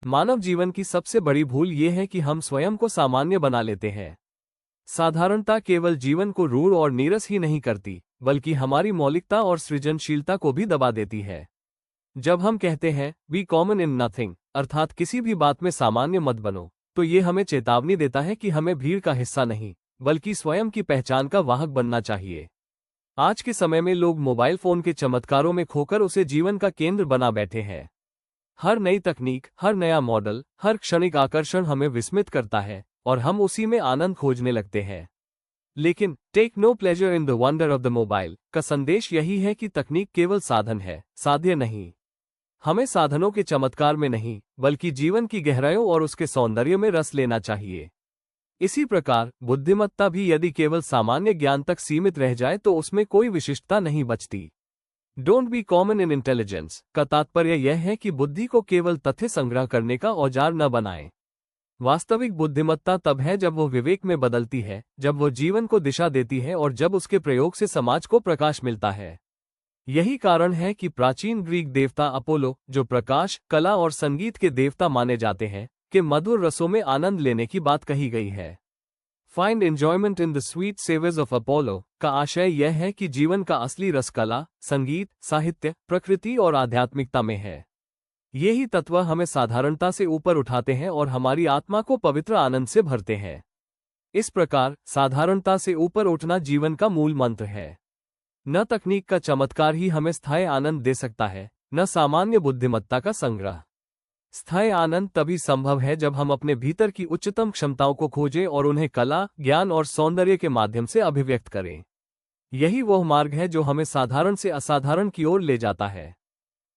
मानव जीवन की सबसे बड़ी भूल ये है कि हम स्वयं को सामान्य बना लेते हैं। साधारणता केवल जीवन को रूढ़ और नीरस ही नहीं करती, बल्कि हमारी मौलिकता और सृजनशीलता को भी दबा देती है। जब हम कहते हैं बी कॉमन इन नथिंग, अर्थात किसी भी बात में सामान्य मत बनो, तो ये हमें चेतावनी देता है कि हमें भीड़ का हिस्सा नहीं, बल्कि स्वयं की पहचान का वाहक बनना चाहिए। आज के समय में लोग मोबाइल फोन के चमत्कारों में खोकर उसे जीवन का केंद्र बना बैठे हैं। हर नई तकनीक, हर नया मॉडल, हर क्षणिक आकर्षण हमें विस्मित करता है और हम उसी में आनंद खोजने लगते हैं। लेकिन take no pleasure in the wonder of the mobile का संदेश यही है कि तकनीक केवल साधन है, साध्य नहीं। हमें साधनों के चमत्कार में नहीं, बल्कि जीवन की गहराइयों और उसके सौंदर्य में रस लेना चाहिए। इसी प्रकार बुद्धिमत्ता भी यदि केवल सामान्य ज्ञान तक सीमित रह जाए तो उसमें कोई विशिष्टता नहीं बचती। Don't be common in intelligence का तात्पर्य यह है कि बुद्धि को केवल तथ्य संग्रह करने का औजार न बनाएं। वास्तविक बुद्धिमत्ता तब है जब वो विवेक में बदलती है, जब वो जीवन को दिशा देती है और जब उसके प्रयोग से समाज को प्रकाश मिलता है। यही कारण है कि प्राचीन ग्रीक देवता अपोलो, जो प्रकाश, कला और संगीत के देवता माने जाते हैं, के मधुर रसों में आनंद लेने की बात कही गई है। Find enjoyment in the sweet savours of Apollo का आशय यह है कि जीवन का असली रस कला, संगीत, साहित्य, प्रकृति और आध्यात्मिकता में है। यही तत्व हमें साधारणता से ऊपर उठाते हैं और हमारी आत्मा को पवित्र आनंद से भरते हैं। इस प्रकार साधारणता से ऊपर उठना जीवन का मूल मंत्र है। न तकनीक का चमत्कार ही हमें स्थायी आनंद दे सकता है, न सामान्य बुद्धिमत्ता का संग्रह। स्थायी आनंद तभी संभव है जब हम अपने भीतर की उच्चतम क्षमताओं को खोजें और उन्हें कला, ज्ञान और सौंदर्य के माध्यम से अभिव्यक्त करें। यही वह मार्ग है जो हमें साधारण से असाधारण की ओर ले जाता है।